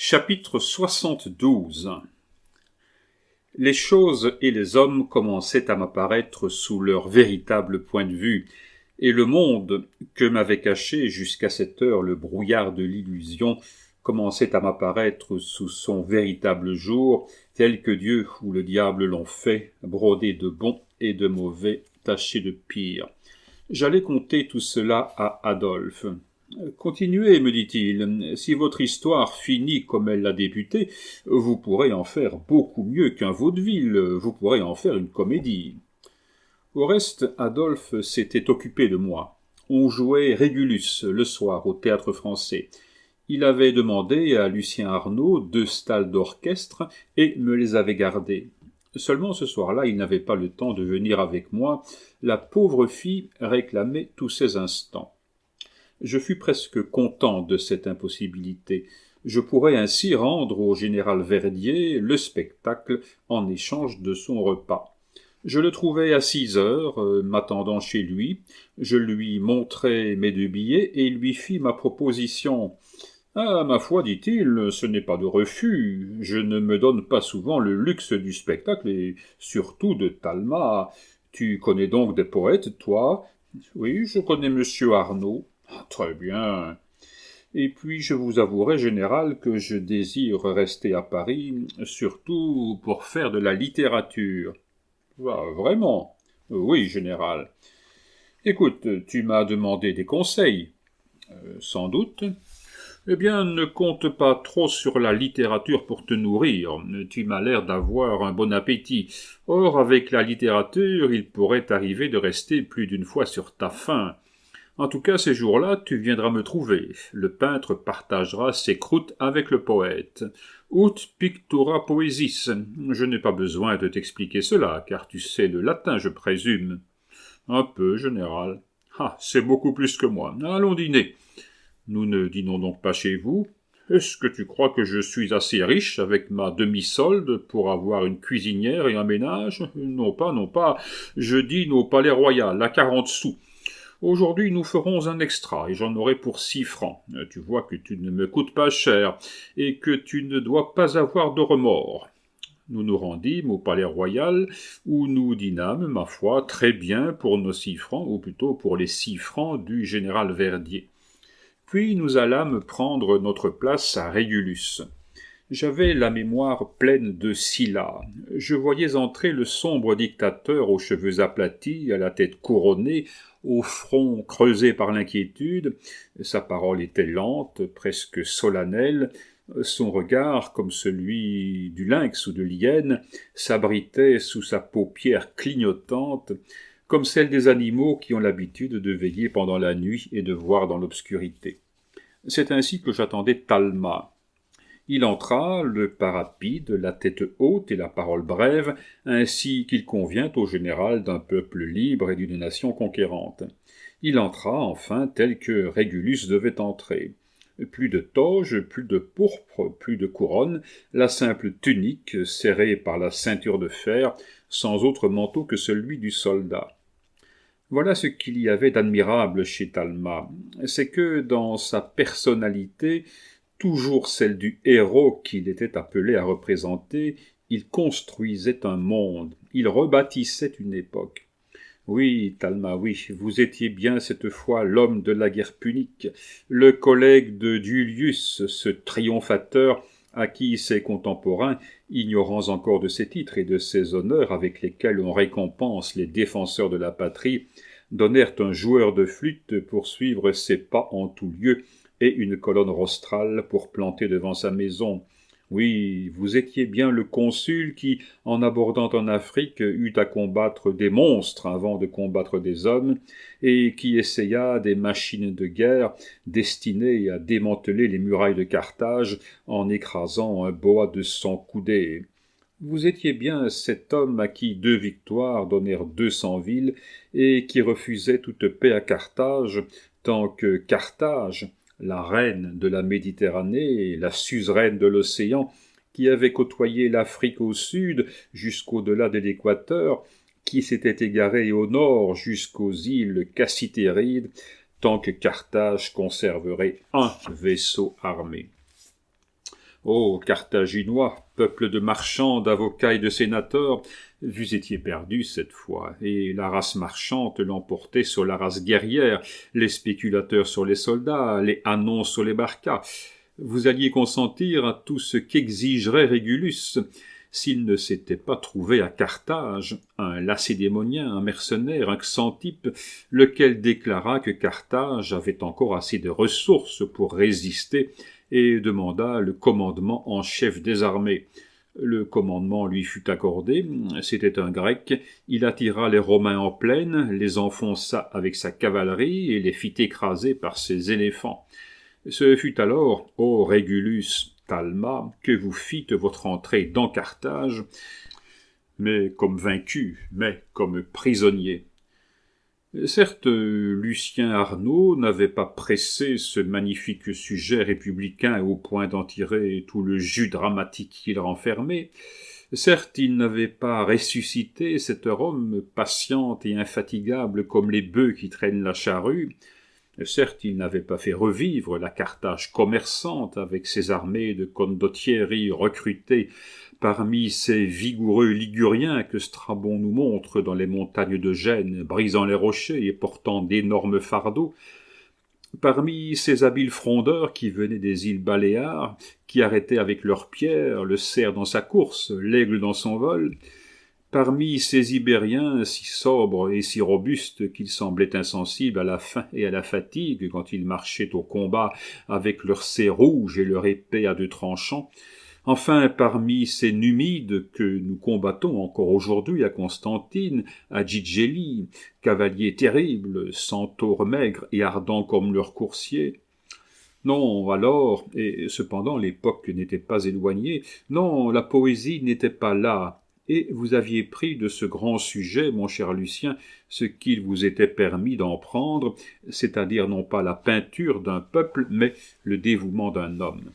Chapitre 72. Les choses et les hommes commençaient à m'apparaître sous leur véritable point de vue, et le monde, que m'avait caché jusqu'à cette heure le brouillard de l'illusion, commençait à m'apparaître sous son véritable jour, tel que Dieu ou le diable l'ont fait, brodé de bon et de mauvais, taché de pire. J'allais conter tout cela à Adolphe. « Continuez, me dit-il, si votre histoire finit comme elle l'a débuté, vous pourrez en faire beaucoup mieux qu'un vaudeville, vous pourrez en faire une comédie. » Au reste, Adolphe s'était occupé de moi. On jouait Régulus le soir au Théâtre-Français. Il avait demandé à Lucien Arnaud 2 stalles d'orchestre et me les avait gardées. Seulement ce soir-là, il n'avait pas le temps de venir avec moi. La pauvre fille réclamait tous ses instants. Je fus presque content de cette impossibilité. Je pourrais ainsi rendre au général Verdier le spectacle en échange de son repas. Je le trouvai à 6 heures, m'attendant chez lui. Je lui montrai mes 2 billets et lui fis ma proposition. « Ah, ma foi, dit-il, ce n'est pas de refus. Je ne me donne pas souvent le luxe du spectacle, et surtout de Talma. Tu connais donc des poètes, toi ? » ?»« Oui, je connais monsieur Arnaud. »« Très bien. Et puis je vous avouerai, général, que je désire rester à Paris, surtout pour faire de la littérature. »« Ah, vraiment ? » ?»« Oui, général. »« Écoute, tu m'as demandé des conseils. »« Sans doute. » »« Eh bien, ne compte pas trop sur la littérature pour te nourrir. Tu m'as l'air d'avoir un bon appétit. Or, avec la littérature, il pourrait t'arriver de rester plus d'une fois sur ta faim. En tout cas, ces jours-là, tu viendras me trouver. Le peintre partagera ses croûtes avec le poète. Ut pictura poesis. Je n'ai pas besoin de t'expliquer cela, car tu sais le latin, je présume. Un peu, général. Ah, c'est beaucoup plus que moi. Allons dîner. Nous ne dînons donc pas chez vous. Est-ce que tu crois que je suis assez riche avec ma demi-solde pour avoir une cuisinière et un ménage ? Non pas. Je dîne au Palais Royal, à 40 sous. Aujourd'hui, nous ferons un extra, et j'en aurai pour 6 francs. Tu vois que tu ne me coûtes pas cher, et que tu ne dois pas avoir de remords. Nous nous rendîmes au Palais Royal, où nous dînâmes, ma foi, très bien pour nos 6 francs, ou plutôt pour les 6 francs du général Verdier. Puis nous allâmes prendre notre place à Régulus. J'avais la mémoire pleine de Sylla. Je voyais entrer le sombre dictateur aux cheveux aplatis, à la tête couronnée, au front creusé par l'inquiétude. Sa parole était lente, presque solennelle. Son regard, comme celui du lynx ou de l'hyène, s'abritait sous sa paupière clignotante, comme celle des animaux qui ont l'habitude de veiller pendant la nuit et de voir dans l'obscurité. C'est ainsi que j'attendais Talma. Il entra, le pas rapide, la tête haute et la parole brève, ainsi qu'il convient au général d'un peuple libre et d'une nation conquérante. Il entra, enfin, tel que Régulus devait entrer. Plus de toge, plus de pourpre, plus de couronne, la simple tunique serrée par la ceinture de fer, sans autre manteau que celui du soldat. Voilà ce qu'il y avait d'admirable chez Talma, c'est que dans sa personnalité, toujours celle du héros qu'il était appelé à représenter, il construisait un monde, il rebâtissait une époque. Oui, Talma, oui, vous étiez bien cette fois l'homme de la guerre punique, le collègue de Tullius, ce triomphateur à qui ses contemporains, ignorants encore de ses titres et de ses honneurs avec lesquels on récompense les défenseurs de la patrie, donnèrent un joueur de flûte pour suivre ses pas en tout lieu et une colonne rostrale pour planter devant sa maison. Oui, vous étiez bien le consul qui, en abordant en Afrique, eut à combattre des monstres avant de combattre des hommes, et qui essaya des machines de guerre destinées à démanteler les murailles de Carthage en écrasant un boa de 100 coudées. Vous étiez bien cet homme à qui 2 victoires donnèrent 200 villes, et qui refusait toute paix à Carthage, tant que Carthage, la reine de la Méditerranée, la suzeraine de l'océan, qui avait côtoyé l'Afrique au sud jusqu'au-delà de l'équateur, qui s'était égarée au nord jusqu'aux îles Cassitérides, tant que Carthage conserverait un vaisseau armé. Ô Carthaginois, peuple de marchands, d'avocats et de sénateurs, vous étiez perdus cette fois, et la race marchande l'emportait sur la race guerrière, les spéculateurs sur les soldats, les annons sur les barcas. Vous alliez consentir à tout ce qu'exigerait Régulus, s'il ne s'était pas trouvé à Carthage un lacédémonien, un mercenaire, un Xantippe, lequel déclara que Carthage avait encore assez de ressources pour résister et demanda le commandement en chef des armées. Le commandement lui fut accordé, c'était un Grec, il attira les Romains en plaine, les enfonça avec sa cavalerie et les fit écraser par ses éléphants. Ce fut alors, ô Régulus, Talma, que vous fîtes votre entrée dans Carthage, mais comme vaincu, mais comme prisonnier. Certes, Lucien Arnauld n'avait pas pressé ce magnifique sujet républicain au point d'en tirer tout le jus dramatique qu'il renfermait. Certes, il n'avait pas ressuscité cet Rome patiente et infatigable comme les bœufs qui traînent la charrue. Certes, il n'avait pas fait revivre la Carthage commerçante avec ses armées de condottieri recrutées parmi ces vigoureux liguriens que Strabon nous montre dans les montagnes de Gênes, brisant les rochers et portant d'énormes fardeaux, parmi ces habiles frondeurs qui venaient des îles Baléares, qui arrêtaient avec leurs pierres le cerf dans sa course, l'aigle dans son vol, parmi ces Ibériens si sobres et si robustes qu'ils semblaient insensibles à la faim et à la fatigue quand ils marchaient au combat avec leurs sées rouges et leur épée à deux tranchants, enfin parmi ces Numides que nous combattons encore aujourd'hui à Constantine, à Gigeli, cavaliers terribles, centaures maigres et ardents comme leurs coursiers. Non, alors, et cependant l'époque n'était pas éloignée, non, la poésie n'était pas là, et vous aviez pris de ce grand sujet, mon cher Lucien, ce qu'il vous était permis d'en prendre, c'est-à-dire non pas la peinture d'un peuple, mais le dévouement d'un homme.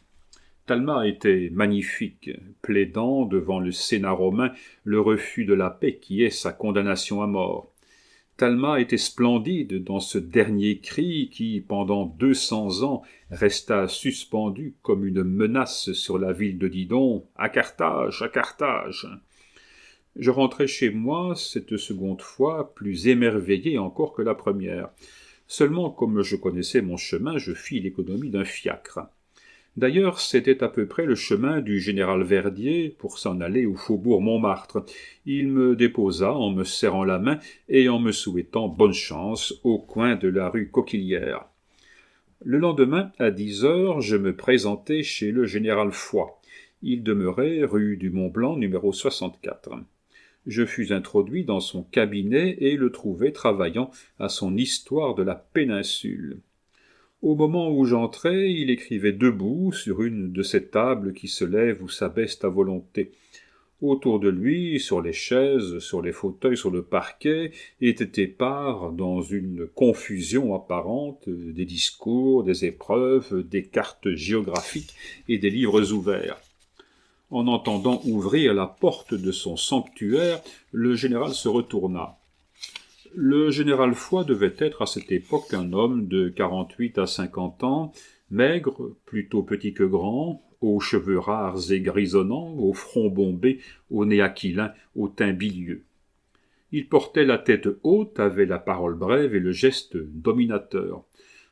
Talma était magnifique, plaidant devant le Sénat romain le refus de la paix qui est sa condamnation à mort. Talma était splendide dans ce dernier cri qui, pendant 200 ans, resta suspendu comme une menace sur la ville de Didon, « À Carthage, à Carthage !» Je rentrai chez moi, cette seconde fois, plus émerveillé encore que la première. Seulement, comme je connaissais mon chemin, je fis l'économie d'un fiacre. D'ailleurs, c'était à peu près le chemin du général Verdier pour s'en aller au faubourg Montmartre. Il me déposa en me serrant la main et en me souhaitant bonne chance au coin de la rue Coquillière. Le lendemain, à 10 heures, je me présentai chez le général Foy. Il demeurait rue du Mont-Blanc, numéro 64. Je fus introduit dans son cabinet et le trouvai travaillant à son histoire de la péninsule. Au moment où j'entrai, il écrivait debout sur une de ces tables qui se lèvent ou s'abaissent à volonté. Autour de lui, sur les chaises, sur les fauteuils, sur le parquet, étaient épars, dans une confusion apparente, des discours, des épreuves, des cartes géographiques et des livres ouverts. En entendant ouvrir la porte de son sanctuaire, le général se retourna. Le général Foy devait être à cette époque un homme de 48 à 50 ans, maigre, plutôt petit que grand, aux cheveux rares et grisonnants, au front bombé, au nez aquilin, au teint bilieux. Il portait la tête haute, avait la parole brève et le geste dominateur.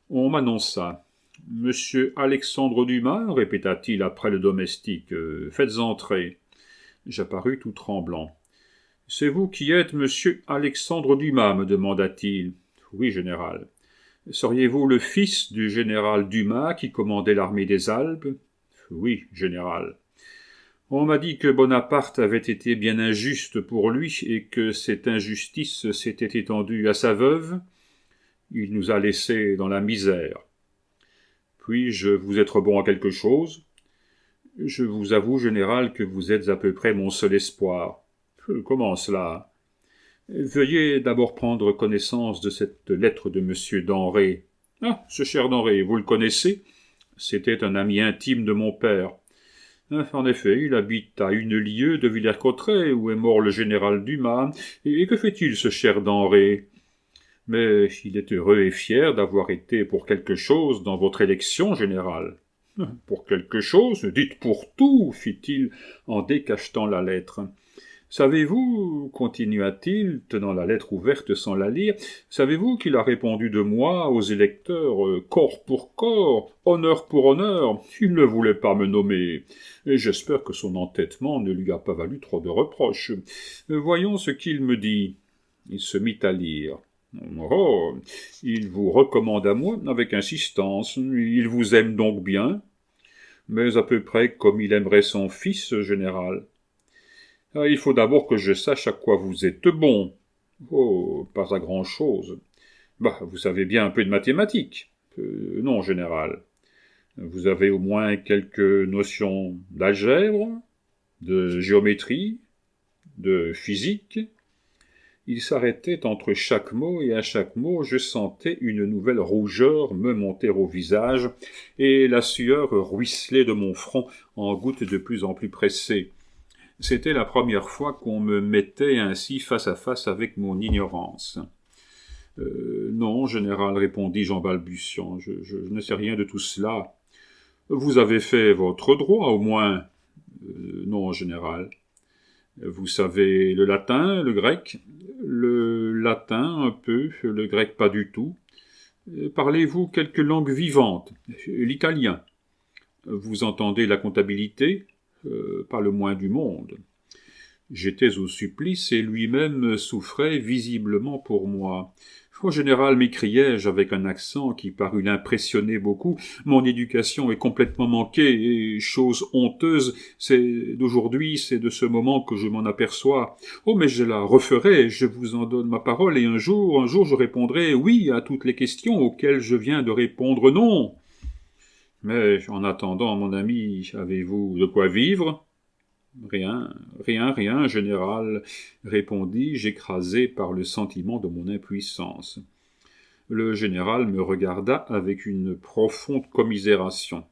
On m'annonça. « Monsieur Alexandre Dumas » répéta-t-il après le domestique. « Faites entrer. » J'apparus tout tremblant. « C'est vous qui êtes monsieur Alexandre Dumas » me demanda-t-il. « Oui, général. »« Seriez-vous le fils du général Dumas qui commandait l'armée des Alpes ?»« Oui, général. »« On m'a dit que Bonaparte avait été bien injuste pour lui et que cette injustice s'était étendue à sa veuve. Il nous a laissés dans la misère. » « Puis-je vous être bon à quelque chose ?»« Je vous avoue, général, que vous êtes à peu près mon seul espoir. »« Comment cela ?»« Veuillez d'abord prendre connaissance de cette lettre de monsieur Denré. »« Ah, ce cher Denré, vous le connaissez ? C'était un ami intime de mon père. »« En effet, il habite à 1 lieue de Villers-Cotterêts, où est mort le général Dumas. Et que fait-il, ce cher Denré ? Mais il est heureux et fier d'avoir été pour quelque chose dans votre élection, général. » « Pour quelque chose, dites pour tout, fit-il en décachetant la lettre. Savez-vous, continua-t-il, tenant la lettre ouverte sans la lire, savez-vous qu'il a répondu de moi aux électeurs corps pour corps, honneur pour honneur, il ne voulait pas me nommer, et j'espère que son entêtement ne lui a pas valu trop de reproches. Voyons ce qu'il me dit. Il se mit à lire. Oh, il vous recommande à moi avec insistance, il vous aime donc bien, mais à peu près comme il aimerait son fils, général. Ah, il faut d'abord que je sache à quoi vous êtes bon. Oh, pas à grand-chose. Bah, vous savez bien un peu de mathématiques. Non, général. Vous avez au moins quelques notions d'algèbre, de géométrie, de physique. Il s'arrêtait entre chaque mot, et à chaque mot, je sentais une nouvelle rougeur me monter au visage, et la sueur ruisselait de mon front en gouttes de plus en plus pressées. C'était la première fois qu'on me mettait ainsi face à face avec mon ignorance. Non, général, répondis-je en balbutiant, je ne sais rien de tout cela. Vous avez fait votre droit, au moins. Non, général. Vous savez le latin, le grec? Le latin un peu, le grec pas du tout. Parlez-vous quelques langues vivantes? L'italien. Vous entendez la comptabilité? Pas le moins du monde. J'étais au supplice et lui-même souffrait visiblement pour moi. Au général, m'écriai-je avec un accent qui parut l'impressionner beaucoup, mon éducation est complètement manquée, et chose honteuse, c'est d'aujourd'hui, c'est de ce moment que je m'en aperçois. Oh, mais je la referai, je vous en donne ma parole, et un jour, je répondrai oui à toutes les questions auxquelles je viens de répondre non. Mais, en attendant, mon ami, avez-vous de quoi vivre? Rien, général, répondis-je, écrasé par le sentiment de mon impuissance. Le général me regarda avec une profonde commisération.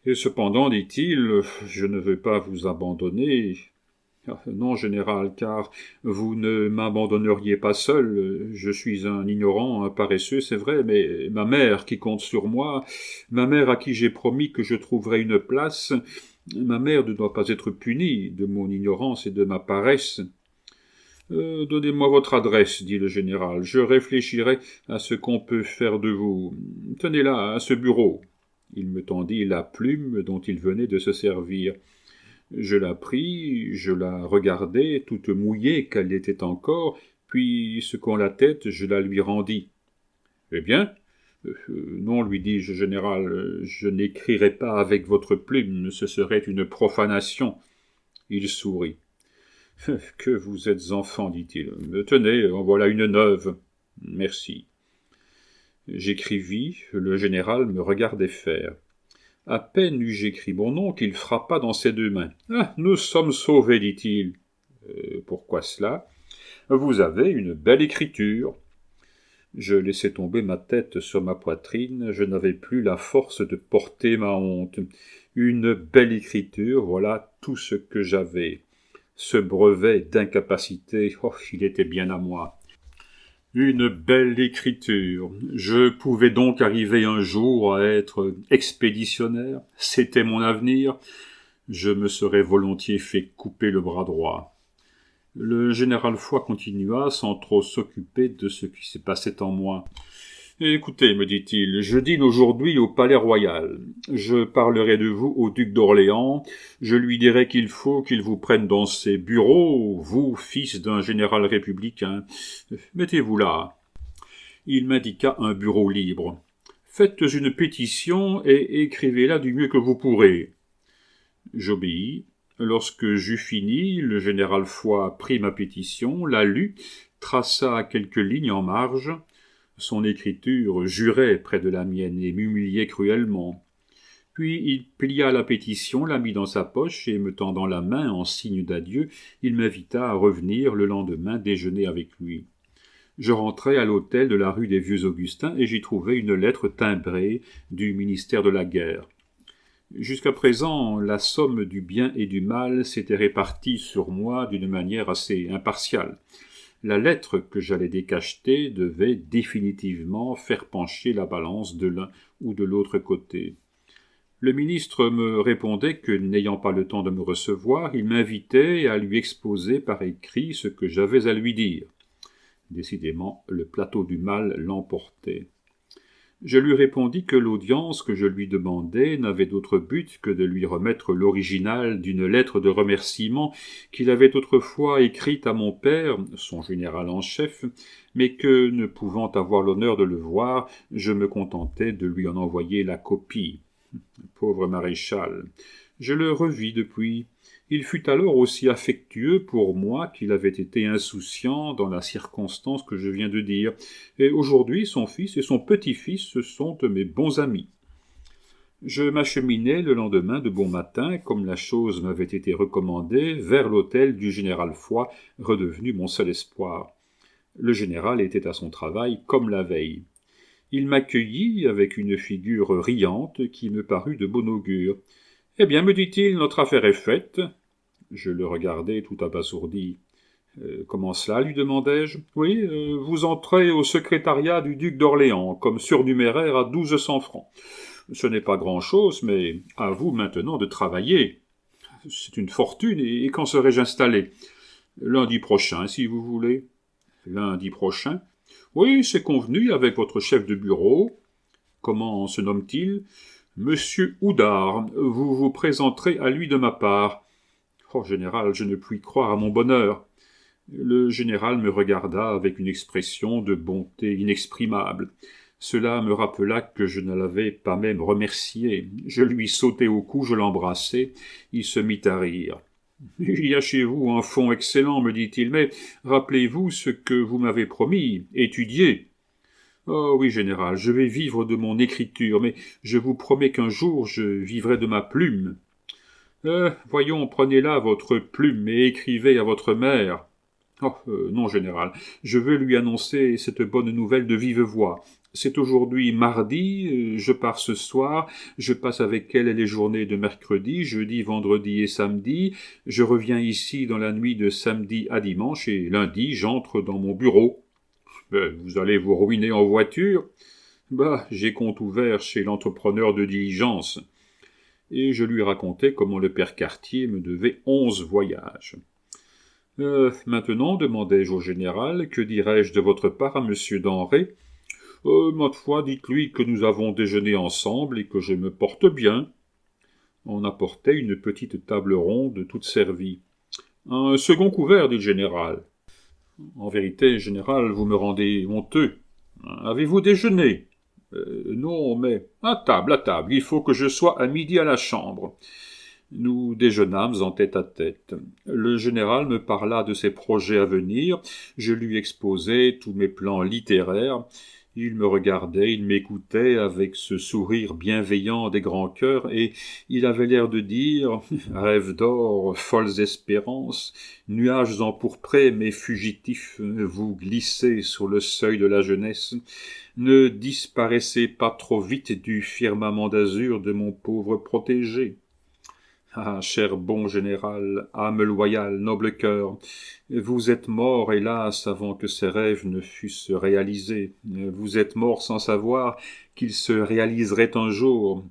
Et cependant, dit-il, je ne veux pas vous abandonner. Non, général, car vous ne m'abandonneriez pas seul. Je suis un ignorant, un paresseux, c'est vrai, mais ma mère qui compte sur moi, ma mère à qui j'ai promis que je trouverais une place, ma mère ne doit pas être punie de mon ignorance et de ma paresse. Donnez-moi votre adresse, dit le général. Je réfléchirai à ce qu'on peut faire de vous. Tenez-la, à ce bureau. Il me tendit la plume dont il venait de se servir. Je la pris, je la regardai, toute mouillée qu'elle était encore, puis, secouant la tête, je la lui rendis. « Eh bien ?»« Non, lui dis-je, général, je n'écrirai pas avec votre plume, ce serait une profanation. » Il sourit. « Que vous êtes enfant, dit-il. Tenez, en voilà une neuve. Merci. » J'écrivis, le général me regardait faire. À peine eus-je écrit mon nom qu'il frappa dans ses deux mains. « Ah, nous sommes sauvés, dit-il. Pourquoi cela? Vous avez une belle écriture. » Je laissai tomber ma tête sur ma poitrine, je n'avais plus la force de porter ma honte. Une belle écriture, voilà tout ce que j'avais. Ce brevet d'incapacité, oh, il était bien à moi. Une belle écriture. Je pouvais donc arriver un jour à être expéditionnaire. C'était mon avenir. Je me serais volontiers fait couper le bras droit. Le général Foy continua sans trop s'occuper de ce qui se passait en moi. « Écoutez, me dit-il, je dîne aujourd'hui au Palais Royal. Je parlerai de vous au duc d'Orléans. Je lui dirai qu'il faut qu'il vous prenne dans ses bureaux, vous, fils d'un général républicain. Mettez-vous là. » Il m'indiqua un bureau libre. « Faites une pétition et écrivez-la du mieux que vous pourrez. » J'obéis. Lorsque j'eus fini, le général Foy prit ma pétition, la lut, traça quelques lignes en marge. Son écriture jurait près de la mienne et m'humiliait cruellement. Puis il plia la pétition, la mit dans sa poche et, me tendant la main en signe d'adieu, il m'invita à revenir le lendemain déjeuner avec lui. Je rentrai à l'hôtel de la rue des Vieux-Augustins et j'y trouvai une lettre timbrée du ministère de la Guerre. Jusqu'à présent, la somme du bien et du mal s'était répartie sur moi d'une manière assez impartiale. La lettre que j'allais décacheter devait définitivement faire pencher la balance de l'un ou de l'autre côté. Le ministre me répondait que, n'ayant pas le temps de me recevoir, il m'invitait à lui exposer par écrit ce que j'avais à lui dire. Décidément, le plateau du mal l'emportait. Je lui répondis que l'audience que je lui demandais n'avait d'autre but que de lui remettre l'original d'une lettre de remerciement qu'il avait autrefois écrite à mon père, son général en chef, mais que, ne pouvant avoir l'honneur de le voir, je me contentais de lui en envoyer la copie. Pauvre maréchal. Je le revis depuis. Il fut alors aussi affectueux pour moi qu'il avait été insouciant dans la circonstance que je viens de dire, et aujourd'hui son fils et son petit-fils sont mes bons amis. Je m'acheminai le lendemain de bon matin, comme la chose m'avait été recommandée, vers l'hôtel du général Foy, redevenu mon seul espoir. Le général était à son travail comme la veille. Il m'accueillit avec une figure riante qui me parut de bon augure. « Eh bien, me dit-il, notre affaire est faite. » Je le regardai tout abasourdi. « Comment cela ?» lui demandai-je. « Oui, vous entrez au secrétariat du duc d'Orléans, comme surnuméraire à 1200 francs. Ce n'est pas grand-chose, mais à vous maintenant de travailler. C'est une fortune, et quand serai-je installé ? Lundi prochain, si vous voulez. » Lundi prochain ? Oui, c'est convenu avec votre chef de bureau. Comment se nomme-t-il ? Monsieur Houdard, vous vous présenterez à lui de ma part. Oh, général, je ne puis croire à mon bonheur. Le général me regarda avec une expression de bonté inexprimable. Cela me rappela que je ne l'avais pas même remercié. Je lui sautai au cou, je l'embrassai. Il se mit à rire. « Il y a chez vous un fonds excellent, me dit-il, mais rappelez-vous ce que vous m'avez promis, étudiez. »« Oh oui, général, je vais vivre de mon écriture, mais je vous promets qu'un jour je vivrai de ma plume. »« Voyons, prenez là votre plume et écrivez à votre mère. »« Oh, non, général, je veux lui annoncer cette bonne nouvelle de vive voix. C'est aujourd'hui mardi, je pars ce soir, je passe avec elle les journées de mercredi, jeudi, vendredi et samedi, je reviens ici dans la nuit de samedi à dimanche, et lundi, j'entre dans mon bureau. Vous allez vous ruiner en voiture ? J'ai compte ouvert chez l'entrepreneur de diligence. Et je lui racontai comment le père Cartier me devait 11 voyages. Maintenant, demandai-je au général, que dirais-je de votre part à monsieur Denré ? Ma foi, dites-lui que nous avons déjeuné ensemble et que je me porte bien. On apportait une petite table ronde toute servie. Un second couvert, dit le général. En vérité, général, vous me rendez honteux. Avez-vous déjeuné ? Non, mais à table, il faut que je sois à midi à la chambre. Nous déjeunâmes en tête-à-tête. Le général me parla de ses projets à venir, je lui exposai tous mes plans littéraires. Il me regardait, il m'écoutait avec ce sourire bienveillant des grands cœurs, et il avait l'air de dire « Rêves d'or, folles espérances, nuages empourprés mais fugitifs, vous glissez sur le seuil de la jeunesse. Ne disparaissez pas trop vite du firmament d'azur de mon pauvre protégé. » Ah, cher bon général, âme loyale, noble cœur, vous êtes mort, hélas, avant que ces rêves ne fussent réalisés. Vous êtes mort sans savoir qu'ils se réaliseraient un jour.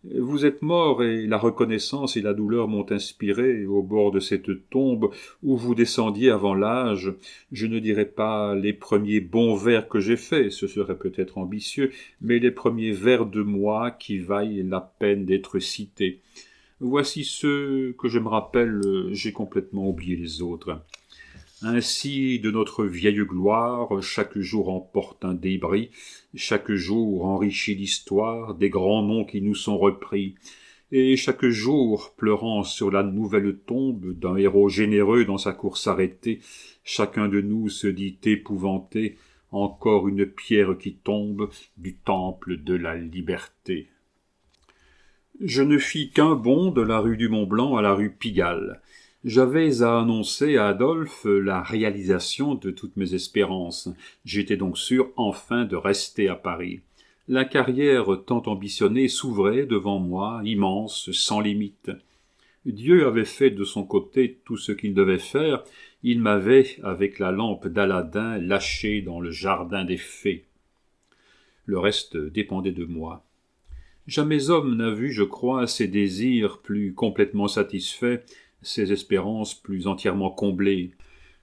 Vous êtes mort et la reconnaissance et la douleur m'ont inspiré au bord de cette tombe où vous descendiez avant l'âge. Je ne dirais pas les premiers bons vers que j'ai faits, ce serait peut-être ambitieux, mais les premiers vers de moi qui vaillent la peine d'être cités. Voici ceux que je me rappelle, j'ai complètement oublié les autres. Ainsi, de notre vieille gloire, chaque jour emporte un débris, chaque jour enrichit l'histoire des grands noms qui nous sont repris, et chaque jour, pleurant sur la nouvelle tombe d'un héros généreux dans sa course arrêtée, chacun de nous se dit épouvanté, encore une pierre qui tombe du temple de la liberté. Je ne fis qu'un bond de la rue du Mont-Blanc à la rue Pigalle. J'avais à annoncer à Adolphe la réalisation de toutes mes espérances. J'étais donc sûr enfin de rester à Paris. La carrière tant ambitionnée s'ouvrait devant moi, immense, sans limite. Dieu avait fait de son côté tout ce qu'il devait faire. Il m'avait, avec la lampe d'Aladin, lâché dans le jardin des fées. Le reste dépendait de moi. Jamais homme n'a vu, je crois, ses désirs plus complètement satisfaits, ses espérances plus entièrement comblées.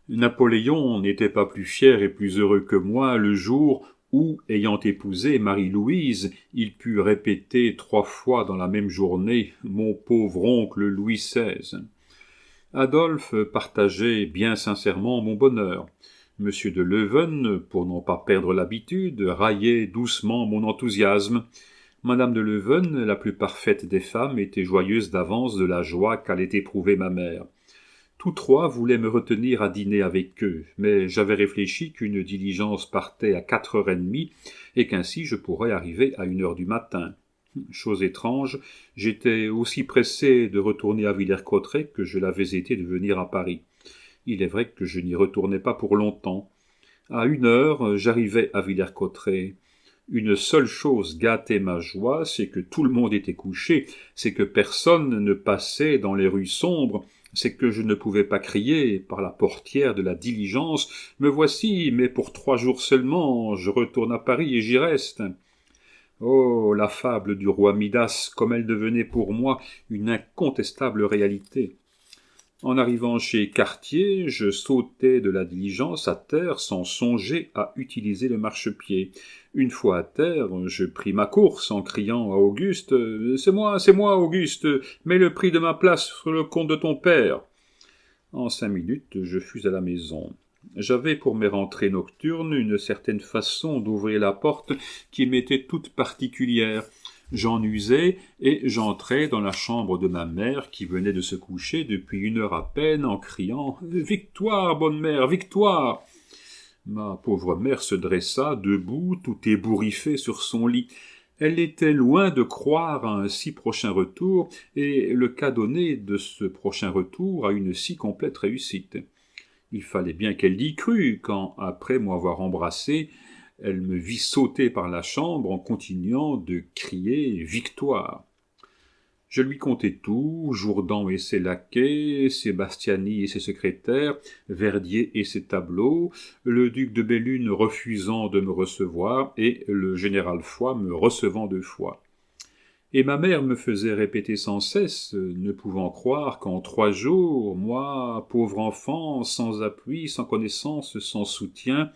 Napoléon n'était pas plus fier et plus heureux que moi le jour où, ayant épousé Marie-Louise, il put répéter 3 fois dans la même journée « Mon pauvre oncle Louis XVI ». Adolphe partageait bien sincèrement mon bonheur. Monsieur de Leuven, pour n'en pas perdre l'habitude, raillait doucement mon enthousiasme. Madame de Leuven, la plus parfaite des femmes, était joyeuse d'avance de la joie qu'allait éprouver ma mère. Tous 3 voulaient me retenir à dîner avec eux, mais j'avais réfléchi qu'une diligence partait à 4h30 et qu'ainsi je pourrais arriver à 1h du matin. Chose étrange, j'étais aussi pressé de retourner à Villers-Cotterêts que je l'avais été de venir à Paris. Il est vrai que je n'y retournais pas pour longtemps. À 1h, j'arrivai à Villers-Cotterêts. Une seule chose gâtait ma joie, c'est que tout le monde était couché, c'est que personne ne passait dans les rues sombres, c'est que je ne pouvais pas crier par la portière de la diligence « Me voici, mais pour 3 jours seulement, je retourne à Paris et j'y reste ». Oh, la fable du roi Midas, comme elle devenait pour moi une incontestable réalité. En arrivant chez Cartier, je sautai de la diligence à terre sans songer à utiliser le marchepied. Une fois à terre, je pris ma course en criant à Auguste « C'est moi, Auguste, mets le prix de ma place sur le compte de ton père ». En 5 minutes, je fus à la maison. J'avais pour mes rentrées nocturnes une certaine façon d'ouvrir la porte qui m'était toute particulière. J'en usai et j'entrai dans la chambre de ma mère qui venait de se coucher depuis 1 heure à peine en criant « Victoire, bonne mère, victoire !» Ma pauvre mère se dressa, debout, tout ébouriffée sur son lit. Elle était loin de croire à un si prochain retour, et le cas donné de ce prochain retour à une si complète réussite. Il fallait bien qu'elle y crût quand, après m'avoir embrassé, elle me vit sauter par la chambre en continuant de crier « Victoire !» Je lui contai tout, Jourdan et ses laquais, Sébastiani et ses secrétaires, Verdier et ses tableaux, le duc de Bellune refusant de me recevoir et le général Foy me recevant 2 fois. Et ma mère me faisait répéter sans cesse, ne pouvant croire qu'en 3 jours, moi, pauvre enfant, sans appui, sans connaissance, sans soutien,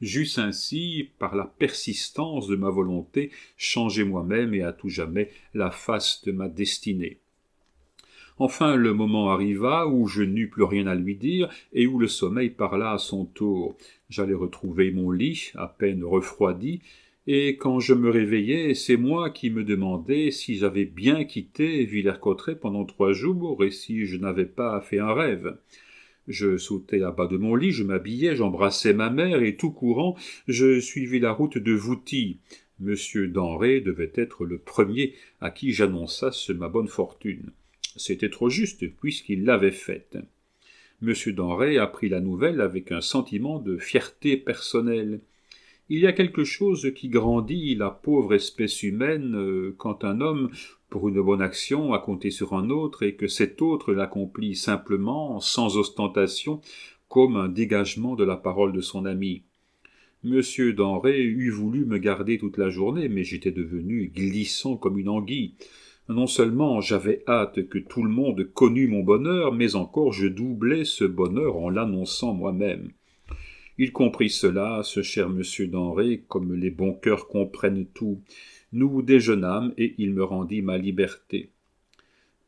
j'eusse ainsi, par la persistance de ma volonté, changé moi-même et à tout jamais la face de ma destinée. Enfin, le moment arriva où je n'eus plus rien à lui dire et où le sommeil parla à son tour. J'allais retrouver mon lit, à peine refroidi, et quand je me réveillai, c'est moi qui me demandais si j'avais bien quitté Villers-Cotterêts pendant 3 jours et si je n'avais pas fait un rêve. Je sautai à bas de mon lit, je m'habillai, j'embrassai ma mère et tout courant, je suivis la route de Vouty. Monsieur Denré devait être le premier à qui j'annonçasse ma bonne fortune. C'était trop juste, puisqu'il l'avait faite. Monsieur Denré apprit la nouvelle avec un sentiment de fierté personnelle. Il y a quelque chose qui grandit la pauvre espèce humaine quand un homme, pour une bonne action, a compté sur un autre et que cet autre l'accomplit simplement, sans ostentation, comme un dégagement de la parole de son ami. Monsieur Denré eût voulu me garder toute la journée, mais j'étais devenu glissant comme une anguille. Non seulement j'avais hâte que tout le monde connût mon bonheur, mais encore je doublais ce bonheur en l'annonçant moi-même. Il comprit cela, ce cher monsieur Denré, comme les bons cœurs comprennent tout. Nous déjeunâmes et il me rendit ma liberté.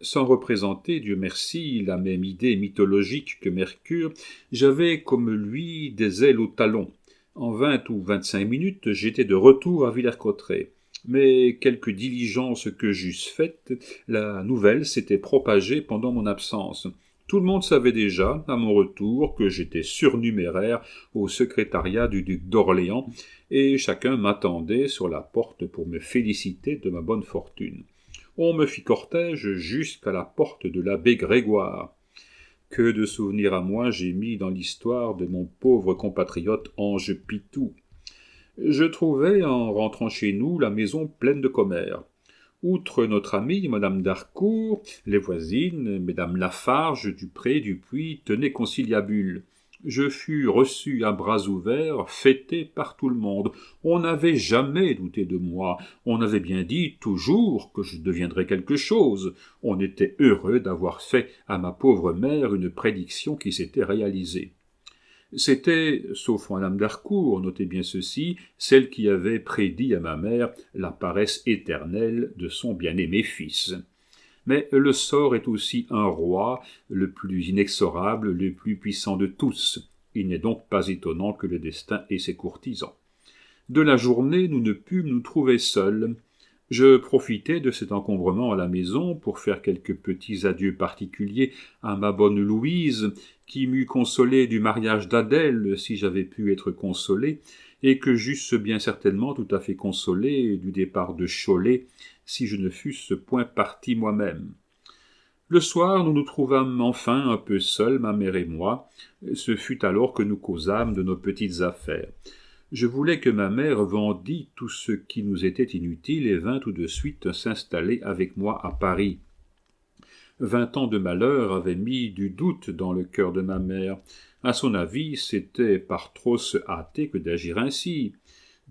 Sans représenter, Dieu merci, la même idée mythologique que Mercure, j'avais comme lui des ailes aux talons. En 20 ou 25 minutes, j'étais de retour à Villers-Cotterêts. Mais quelque diligence que j'eusse faite, la nouvelle s'était propagée pendant mon absence. Tout le monde savait déjà, à mon retour, que j'étais surnuméraire au secrétariat du duc d'Orléans, et chacun m'attendait sur la porte pour me féliciter de ma bonne fortune. On me fit cortège jusqu'à la porte de l'abbé Grégoire. Que de souvenirs à moi j'ai mis dans l'histoire de mon pauvre compatriote Ange Pitou. Je trouvai, en rentrant chez nous, la maison pleine de commères. Outre notre amie, madame d'Harcourt, les voisines, mesdames Lafarge, Dupré, Dupuis, tenaient conciliabule. Je fus reçu à bras ouverts, fêté par tout le monde. On n'avait jamais douté de moi. On avait bien dit toujours que je deviendrais quelque chose. On était heureux d'avoir fait à ma pauvre mère une prédiction qui s'était réalisée. C'était, sauf madame d'Harcourt, notez bien ceci, celle qui avait prédit à ma mère la paresse éternelle de son bien-aimé fils. Mais le sort est aussi un roi, le plus inexorable, le plus puissant de tous. Il n'est donc pas étonnant que le destin ait ses courtisans. De la journée, nous ne pûmes nous trouver seuls. Je profitai de cet encombrement à la maison pour faire quelques petits adieux particuliers à ma bonne Louise, qui m'eût consolé du mariage d'Adèle si j'avais pu être consolé, et que j'eusse bien certainement tout à fait consolé du départ de Cholet si je ne fusse point parti moi-même. Le soir, nous nous trouvâmes enfin un peu seuls, ma mère et moi. Ce fut alors que nous causâmes de nos petites affaires. Je voulais que ma mère vendît tout ce qui nous était inutile et vînt tout de suite s'installer avec moi à Paris. 20 ans de malheur avaient mis du doute dans le cœur de ma mère. À son avis, c'était par trop se hâter que d'agir ainsi.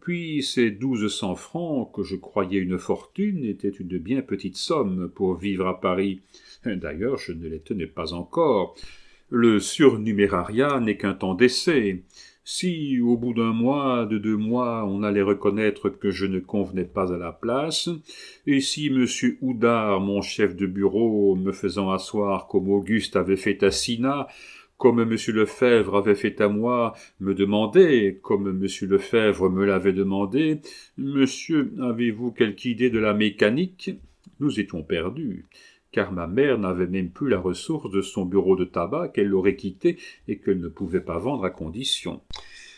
Puis ces 1200 francs, que je croyais une fortune, étaient une bien petite somme pour vivre à Paris. D'ailleurs, je ne les tenais pas encore. Le surnumérariat n'est qu'un temps d'essai. Si, au bout d'un mois, de 2 mois, on allait reconnaître que je ne convenais pas à la place, et si M. Houdard, mon chef de bureau, me faisant asseoir comme Auguste avait fait à Cinna, comme M. Lefebvre avait fait à moi, me demandait, comme M. Lefebvre me l'avait demandé, « Monsieur, avez-vous quelque idée de la mécanique ?» Nous étions perdus, car ma mère n'avait même plus la ressource de son bureau de tabac qu'elle l'aurait quitté et qu'elle ne pouvait pas vendre à condition.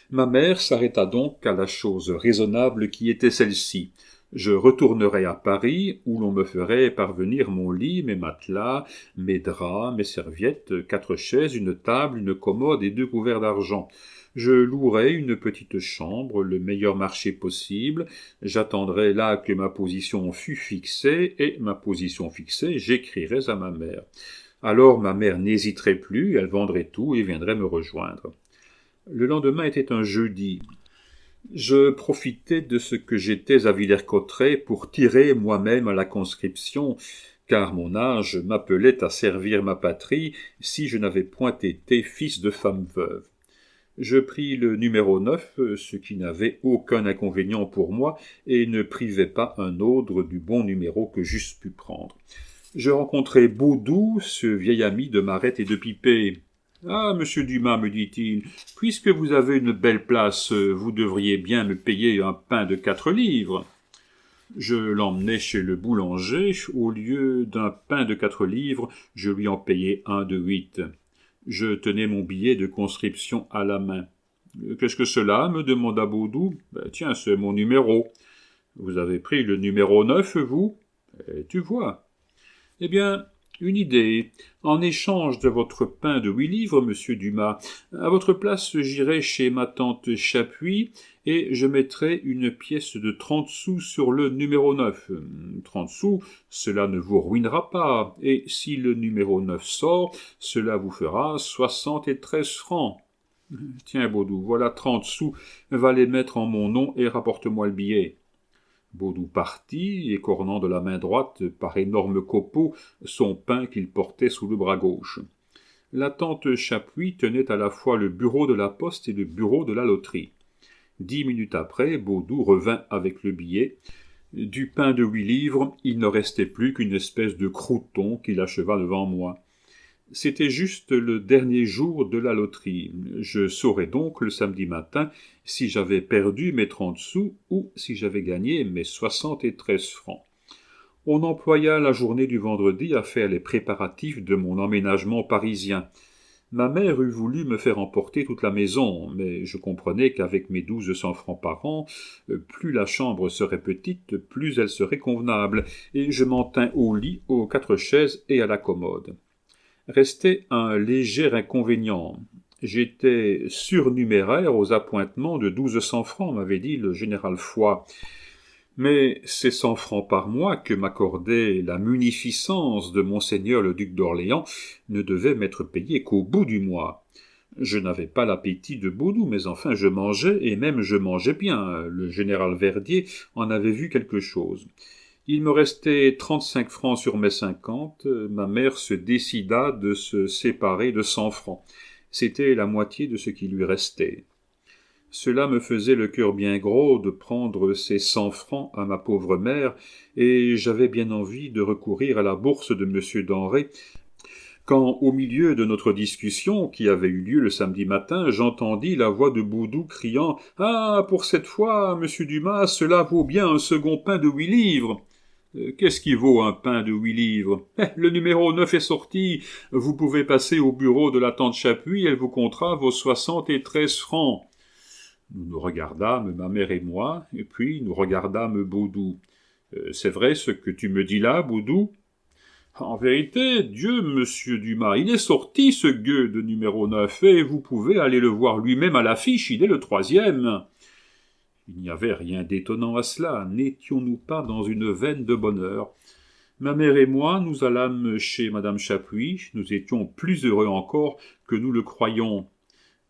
Ma mère s'arrêta donc à la chose raisonnable qui était celle-ci. Je retournerais à Paris, où l'on me ferait parvenir mon lit, mes matelas, mes draps, mes serviettes, 4 chaises, une table, une commode et 2 couverts d'argent. Je louerais une petite chambre, le meilleur marché possible, j'attendrais là que ma position fût fixée, et ma position fixée, j'écrirais à ma mère. Alors ma mère n'hésiterait plus, elle vendrait tout et viendrait me rejoindre. Le lendemain était un jeudi. Je profitais de ce que j'étais à Villers-Cotterêts pour tirer moi-même à la conscription, car mon âge m'appelait à servir ma patrie si je n'avais point été fils de femme veuve. Je pris le numéro 9, ce qui n'avait aucun inconvénient pour moi et ne privait pas un autre du bon numéro que j'eusse pu prendre. Je rencontrai Baudou, ce vieil ami de Marette et de Pipet. « Ah, monsieur Dumas, me dit-il, puisque vous avez une belle place, vous devriez bien me payer un pain de 4 livres. » Je l'emmenai chez le boulanger. Au lieu d'un pain de 4 livres, je lui en payai un de 8. Je tenais mon billet de conscription à la main. « Qu'est-ce que cela ?» me demanda Baudou. « Tiens, c'est mon numéro. »« Vous avez pris le numéro 9, vous ?»« Tu vois. »« Eh bien, une idée. En échange de votre pain de 8 livres, monsieur Dumas, à votre place, j'irai chez ma tante Chapuis et je mettrai une pièce de 30 sous sur le numéro 9. 30 sous, cela ne vous ruinera pas, et si le numéro 9 sort, cela vous fera 73 francs. Tiens, Baudou, voilà 30 sous, va les mettre en mon nom et rapporte-moi le billet. Baudou partit, écornant de la main droite, par énormes copeaux, son pain qu'il portait sous le bras gauche. La tante Chapuis tenait à la fois le bureau de la poste et le bureau de la loterie. 10 minutes après, Baudou revint avec le billet. Du pain de 8 livres, il ne restait plus qu'une espèce de crouton qu'il acheva devant moi. C'était juste le dernier jour de la loterie. Je saurais donc le samedi matin si j'avais perdu mes 30 sous ou si j'avais gagné mes 73 francs. On employa la journée du vendredi à faire les préparatifs de mon emménagement parisien. Ma mère eût voulu me faire emporter toute la maison, mais je comprenais qu'avec mes 1200 francs par an, plus la chambre serait petite, plus elle serait convenable, et je m'en tins au lit, aux 4 chaises et à la commode. Restait un léger inconvénient. J'étais surnuméraire aux appointements de 1200 francs, m'avait dit le général Foy. Mais ces 100 francs par mois que m'accordait la munificence de monseigneur le duc d'Orléans ne devaient m'être payés qu'au bout du mois. Je n'avais pas l'appétit de Baudou, mais enfin je mangeais, et même je mangeais bien. Le général Verdier en avait vu quelque chose. Il me restait 35 francs sur mes 50. Ma mère se décida de se séparer de 100 francs. C'était la moitié de ce qui lui restait. Cela me faisait le cœur bien gros de prendre ces 100 francs à ma pauvre mère, et j'avais bien envie de recourir à la bourse de M. Denré, quand, au milieu de notre discussion, qui avait eu lieu le samedi matin, j'entendis la voix de Baudou criant « Ah, pour cette fois, monsieur Dumas, cela vaut bien un second pain de 8 livres !» Qu'est-ce qui vaut un pain de 8 livres? Le numéro 9 est sorti. Vous pouvez passer au bureau de la tante Chapuis, elle vous comptera vos 73 francs. Nous nous regardâmes, ma mère et moi, et puis nous regardâmes Baudou. C'est vrai ce que tu me dis là, Baudou? En vérité, Dieu, monsieur Dumas, il est sorti, ce gueux de numéro 9, et vous pouvez aller le voir lui-même à l'affiche, il est le 3e. Il n'y avait rien d'étonnant à cela, n'étions-nous pas dans une veine de bonheur? Ma mère et moi, nous allâmes chez madame Chapuis, nous étions plus heureux encore que nous le croyions.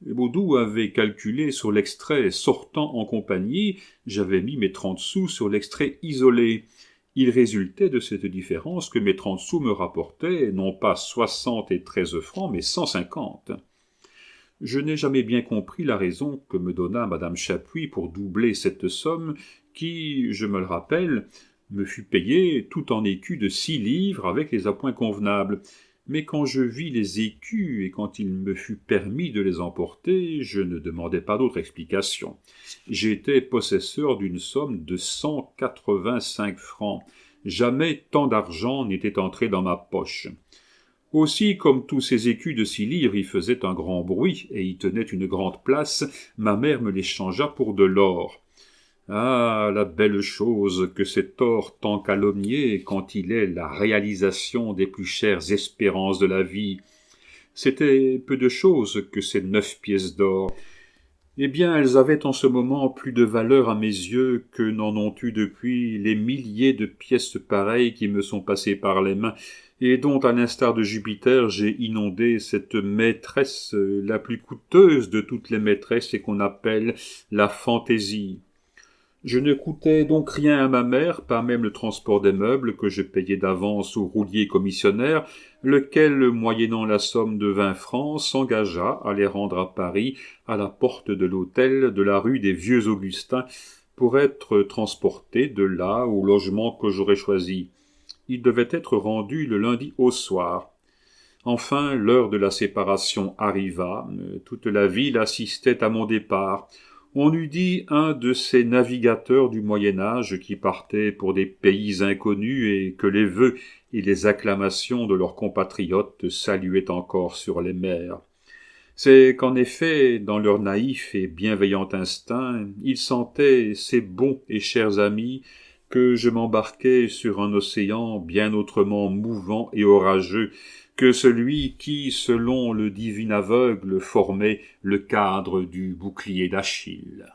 Baudou avait calculé sur l'extrait sortant en compagnie, j'avais mis mes 30 sous sur l'extrait isolé. Il résultait de cette différence que mes 30 sous me rapportaient non pas 73 francs, mais 150. Je n'ai jamais bien compris la raison que me donna madame Chapuis pour doubler cette somme qui, je me le rappelle, me fut payée tout en écus de 6 livres avec les appoints convenables. Mais quand je vis les écus et quand il me fut permis de les emporter, je ne demandai pas d'autre explication. J'étais possesseur d'une somme de 185 francs. Jamais tant d'argent n'était entré dans ma poche. Aussi, comme tous ces écus de 6 livres y faisaient un grand bruit et y tenaient une grande place, ma mère me les changea pour de l'or. Ah, la belle chose que cet or tant calomnié quand il est la réalisation des plus chères espérances de la vie. C'était peu de chose que ces 9 pièces d'or. Eh bien, elles avaient en ce moment plus de valeur à mes yeux que n'en ont eu depuis les milliers de pièces pareilles qui me sont passées par les mains, et dont, à l'instar de Jupiter, j'ai inondé cette maîtresse la plus coûteuse de toutes les maîtresses et qu'on appelle la fantaisie. Je ne coûtais donc rien à ma mère, pas même le transport des meubles que je payais d'avance au roulier commissionnaire, lequel, moyennant la somme de 20 francs, s'engagea à les rendre à Paris, à la porte de l'hôtel de la rue des Vieux Augustins, pour être transportés de là au logement que j'aurais choisi. Il devait être rendu le lundi au soir. Enfin, l'heure de la séparation arriva, toute la ville assistait à mon départ. On eût dit un de ces navigateurs du Moyen-Âge qui partaient pour des pays inconnus et que les vœux et les acclamations de leurs compatriotes saluaient encore sur les mers. C'est qu'en effet, dans leur naïf et bienveillant instinct, ils sentaient, ces bons et chers amis, que je m'embarquais sur un océan bien autrement mouvant et orageux que celui qui, selon le divin aveugle, formait le cadre du bouclier d'Achille.